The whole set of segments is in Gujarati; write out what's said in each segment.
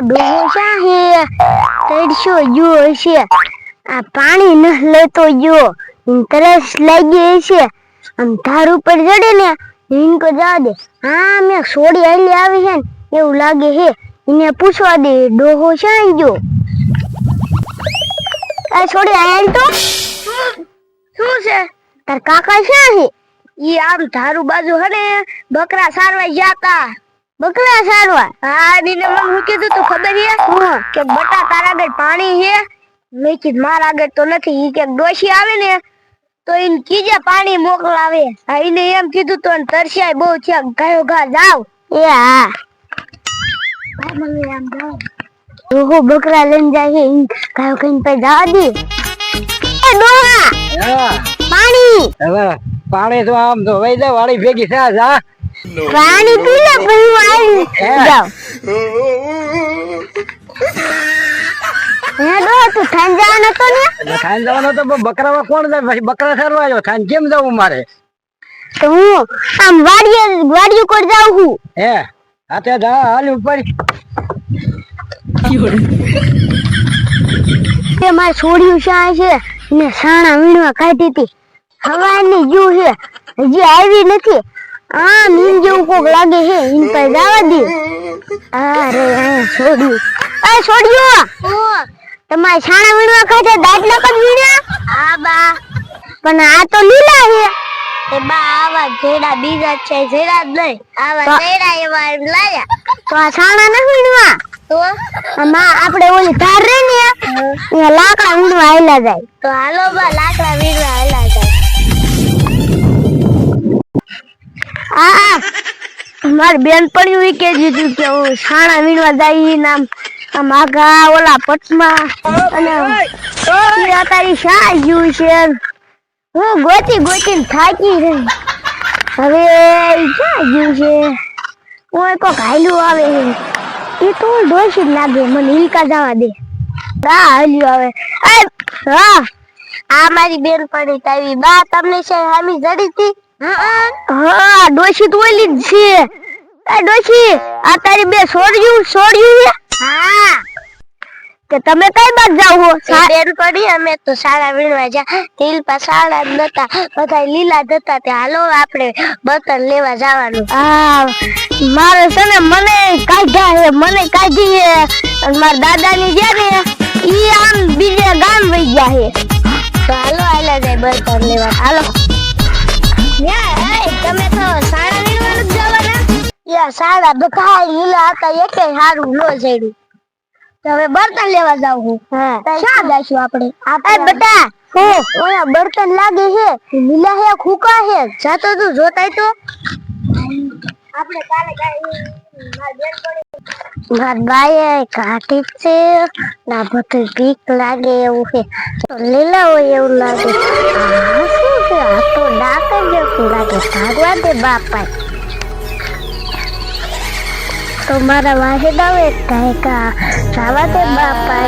ડોહો હે તડશો જો હશે આ પાણી ન લેતો જો તરસ લાગી હશે આમ ધાર ઉપર ચડે ને ઇનકો જા દે હા મેં સોડી આલી આવી છે ને એવું લાગે હે એને પૂછવા દે ડોહો ક્યાં ગયો આ સોડી આલ તો શું છે તાર કાકા ક્યાં હે ઈ આમ ધારું બાજુ હને બકરા સારવા જાતા બકરા સારવા હા નીને મને હું કીધું તું ખબર હે કે બટા તારા આગળ પાણી હે મેં કીધું મારા આગળ તો નથી ઈ કે ડોશી આવે ને તો ઈને કીજે પાણી મોકલાવે હા ઈને એમ કીધું તો તરસ્યાય બહુ છે ગાયો ઘા જાવ એ હા મને આમ જાવ ઓહો બકરા લઈને જાય હે ગાયો કઈને પે જવા દે એ ડોહા પાણી હવે પાણી તો આમ તો વઈ જાય વાળી ભેગી થા જા પાણી પી લે પછી આવી જાવ હે ડોહા તું થાન જવાનો તો ને થાન જવાનો તો બકરામાં કોણ જાય પછી બકરા સારવા આવ્યો થાન કેમ જવું મારે તો હું આમ વાડીયું કોડ જાઉં હું હે હાથે જા હાલ ઉપર તે માર છોડ્યું શા છે ને સાણા વીણવા કાઢી હતી હવાની જુ છે હજી આવી નથી આ નીમ જેવું કોક લાગે છે ઇન પર જવા દે અરે આ છોડ્યું આ છોડ્યું તમારે સાણા વીણવા કાઢે દાંત ન કર વીણ્યા હા બા પણ આ તો લીલા છે એ બા આવા જેડા બીજા છે જેડા જ નહીં આવા જેડા એવા લાયા તો આ સાણા ન વીણવા તો આમાં આપણે ઓલી ધાર રે ને એ લાકડા વીણવા આયલા જાય તો હાલો બા લાકડા વીણવા આયલા જાય આ માર બેન પડ્યું ઈ કે દીધું કે હું સાણા વીણવા જાય નામ આમ આગા ઓલા પટમાં અને ઈ તારી શા ગયું છે હું ગોતીને થાકી રહી હવે ક્યાં ગયું છે કોઈ કોક હાલ્યું આવે છે એ તો ડોશી લાગે મને ઈલકા જવા દે હા હાલ્યું આવે હા આ મારી બેન પડી તાવી બા તમને છે હામી જડી હતી હા ડોશી તો ઓલી જ છે એ ડોશી આ તારી બે છોડ્યું હા કે તમે કઈ બાદ જાવ હો બેન પડી અમે તો સાડા વીણવા જા તીલ પા સાડા નતા બધા લીલા હતા તે હાલો આપણે બતન લેવા જવાનું હા મારે છે ને મને કાઢી હે અને મારા દાદાની જે ને ઈ આમ બીજે ગામ વઈ ગયા હે તો હાલો આલા જાય બતન લેવા હાલો તમે તો સાડા વીણવાનું જ જવાના યા સાડા બધા લીલા હતા એકે હારું ન જડ્યું હવે બર્તન લેવા જાવ હું હા ક્યાં જાશું આપણે બેટા ઓયા બર્તન લાગે છે લીલા હે ખુકા હે જાતો તું જોતાય તો આપણે કાલે માર બાય કાઢી છે ના બધું બીક લાગે એવું છે લીલા હોય એવું લાગે આ શું છે આ તો ડાક જેવું લાગે ભાગવા દે બાપા તો મારા વાહિદ આવે કાયકા જાવા દે બાપા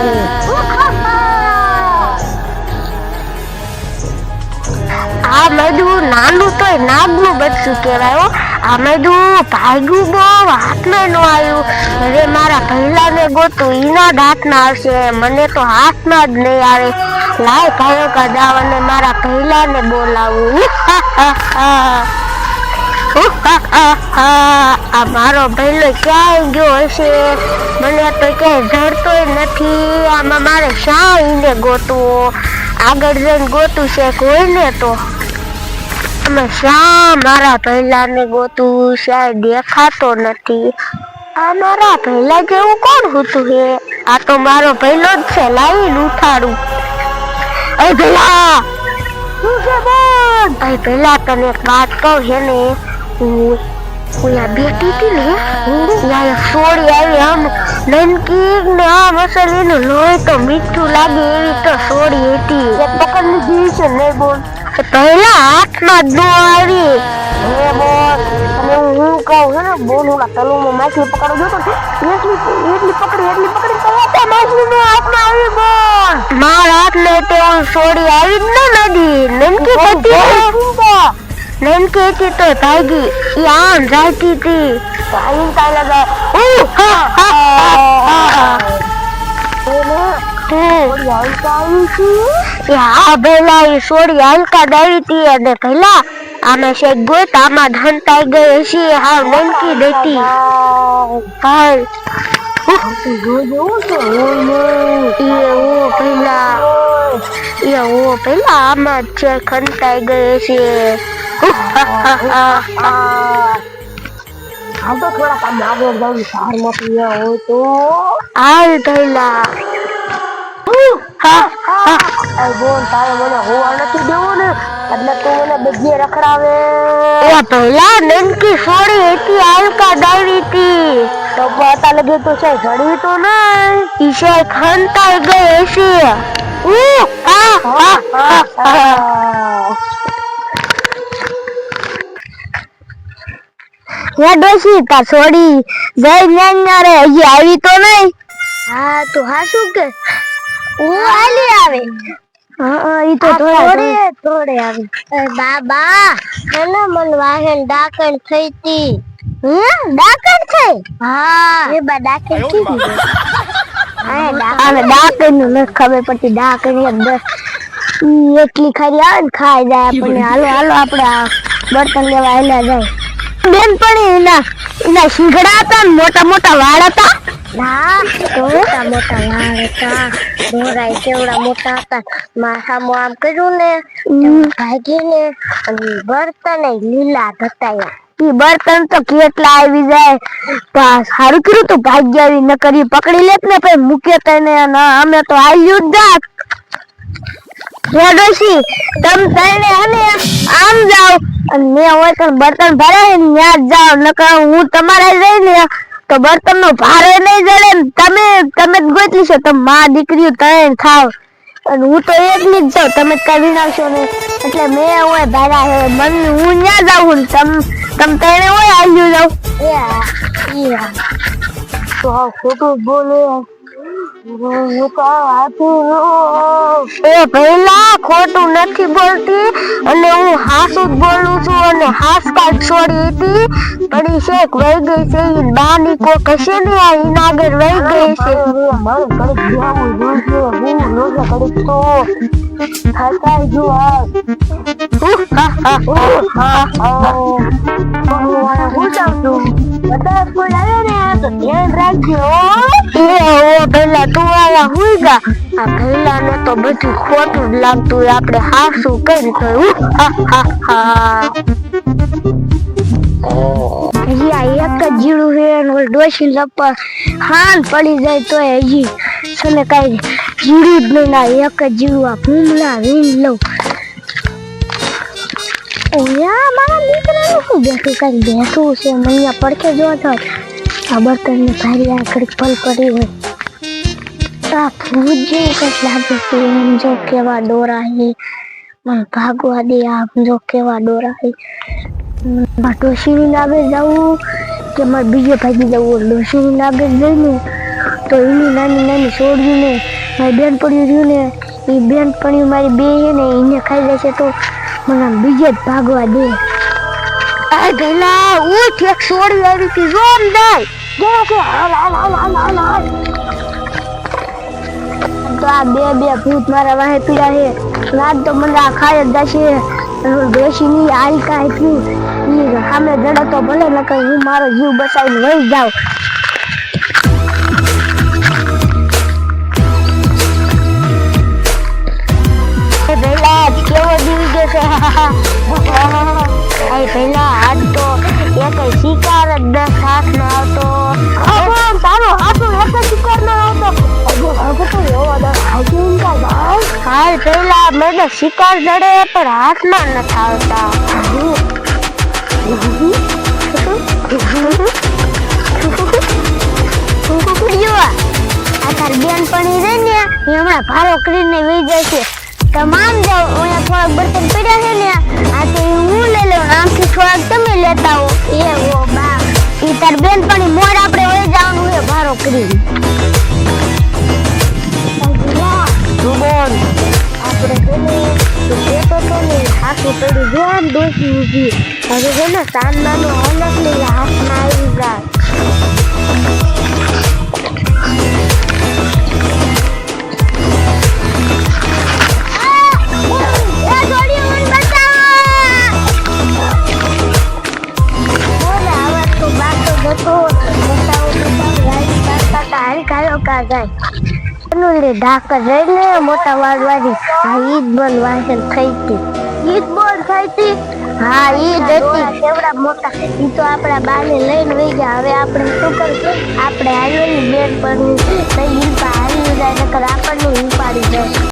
આ મેદું નાનું તો નાગનું બચ્ચું કહેવાય આ મેદું ભાગ્યું બહુ હાથમાં નો આવ્યું હવે મારા પહેલા ને ગોતું ઈના જ હાથમાં આવશે મને તો હાથમાં જ નહીં આવે લાય કાયો કા જાવ અને મારા પહેલા ને બોલાવું આ મારો પહેલો ક્યાંય ગયો હશે મને તો ક્યાંય જડતો નથી આમાં મારે શા ઈને ગોતવો આગળ જઈને ગોતું છે કોઈને તો અમે શા મારા પહેલા ને ગોતું શા દેખાતો નથી આ મારા પહેલા જેવું કોણ હતું હે આ તો મારો પહેલો જ છે લાવીને ઉઠાડું એ પહેલા શું છે બોલ એ પહેલા તને એક વાત કહું છે ને ઓલા બેટી હતી ને ત્યાં એક સોડી આવી આમ નનકી ને આમ અસલ એનું લોહી તો મીઠું લાગે એવી તો સોડી હતી એક પકડ લીધી છે ને બોલ પહેલા હાથમાં જ નો આવી હે બોલ અને હું કહું છે ને બોલ ઓલા તલુમાં માછલી પકડો જોતો એટલી પકડી તો માછલી નો હાથમાં આવી બોલ મારા હાથ લે તો સોડી આવી જ ન નદી નનકી હતી નનકી હતી તો ભાગી ઈ આમ જાતી હતી આઈન કાઈ લગા સોડી હલકા આવી છે હા ભેલા એ સોડી હલકા દાવી હતી અને ભેલા આમાં શેક ગોત આમાં ધનતાઈ ગઈ છે હા નનકી દેતી હાલ પેલા આમાં છે ખંતાઈ ગઈ છે હા તો થોડા કામ આગળ જાવ સાર મોકલી હોય તો હાલ ભેલા બોલ તારે મને હોવા નથી દેવો ને એટલે તું મને બધી રખડાવે એ ભેલા નનકી સોડી હતી હલકા દાવી હતી તો પતા લગે તો છે ઘડી તો નહીં ઈશે ખંતાઈ ગઈ છે હે ડોશી તા સોડી જય ન્યા રે હજી આવી તો નહીં હા તો હા શું કે હું આલી આવે હા ઈ તો થોડે આવી બાબા મને મન વાહન ડાકણ થઈ તી ડાકણ છે હા એ બા ડાકણ કીધી ડાકણ નું નથી ખબર પડતી ડાકણ એટલી ખરી આવે ને ખાઈ જાય આપણને હાલો હાલો આપણે બર્તન લેવા હેલા જાય બેન પણ એના શીંગડા હતા ને મોટા મોટા વાળ હતા ના મોટા મોટા વાળ હતા ડોરાય કેવડા મોટા હતા માથામાં આમ કર્યું ને ભાગી ને અને બર્તન લીલા હતા ઈ બર્તન તો કેટલા આવી જાય સારું કર્યું તું ભાગ્ય આવી ન કરી પકડી લેત ને પછી મૂકે તને અમે તો આલ્યું જ જાત ડોશી તમ તને અને આમ જાવ અને મેં હોય તો બર્તન ભરે ને ત્યાં જ જાવ નકર હું તમારે જઈ ને તો બર્તન નો ભારે નહીં જડે ને તમે જ ગોતલી છો તમે માં દીકરીઓ ત્રણ થાવ અને હું તો એકલી જ જાઉં તમે કરી નાખશો ને એટલે મેં હોય ભાડા મન હું ત્યાં જાઉં ને તમ તને હોય આવ્યું જાવ તો ખોટું બોલે એ ભઈલા ખોટું નથી બોલતી અને હું હાસું જ બોલું છું અને હાસકા છોડી હતી પણ શેક વહી ગઈ છે બાની કો કશે ને આ એના આગળ વહી ગઈ છે મારે કડક જાવું જોઈએ હું લોજા કડક તો થાકાઈ જો હું જાઉં છું બધા કોઈ આવે ને તો ધ્યાન રાખજો પેલા તું આયા હુઈ ગા આ ભઈલા ને તો બધું ખોટું જ લાગતું આપણે હાસું કરી તો હજી આ એક જ જીડું છે ડોશી લપા હાન પડી જાય તો હજી છને કઈ જીડું જ નહીં ના એક જ જીડું આ ભૂમલા વીણ લઉં ઓયા મારા દીકરાનું શું બેઠું કઈ બેઠું છે મને પડખે જો તો આ બર્તન ને ભારી આ ઘડીક પલ કરી હોય આ ભૂત જેવું કઈક લાગે છે એમ જો કેવા ડોરાહી મને ભાગવા દે આમ જો કેવા ડોરાહી ડોશીની નાગે જવું કે મારે બીજે ભાગી જવું ડોશીની નાગે જઈને તો એની નાની નાની છોડ્યું ને મારી બેનપણી રહ્યું ને એ બેનપણી મારી બે છે ને એને ખાઈ જશે તો મને બીજે જ ભાગવા દે આ ગલા ઉઠ એક છોડી આવી હતી જોમ જાય કે હાલ તો આ બે ભૂત મારા વાહે પીડા છે રાત તો મને આ ખાય જ જશે ડોશીની હાલ કાંઈ થયું ઈ સામે જડે તો ભલે ન કઈ હું મારો જીવ બચાવીને વહી જાઉં પેલા કેવો દિવસ છે પેલા આજ તો એક શિકાર જ 10 હાથ ન આવતો તારો હાથો એક શિકાર ન આવતો હાલ પેલા મને શિકાર જડે પણ હાથમાં નથી આવતા આ તાર બેનપણી રે ને એ હમણાં ભારો કરીને વહી જાય છે તમામ જાઓ થોડાક બર્તન પડ્યા છે ને આ તો હું લઈ લઉં આમથી થોડાક તમે લેતા હો એવો બા એ તાર બેનપણી મોર આપણે વહી જવાનું છે ભારો કરીને આપણે હાથું પડ્યું જો આમ ડોસી ઊભી હવે છે ને સાંજનો હલક લઈ હાથમાં આવી જાય લેવા જાય ઢાકા જઈને મોટા વાળવાની આ ઈદ બનવા થઈ હતી. ઈદ બોલ થઈ હતી. હા ઈદ હતી. કેવડા મોટા ઈ તો આપણા બાને લઈને વઈ ગયા. હવે આપણે શું કરશું? આપણે આવેલી બેન પર ઈદ હાલી જાય નકર આપણને ઉપાડી જાય.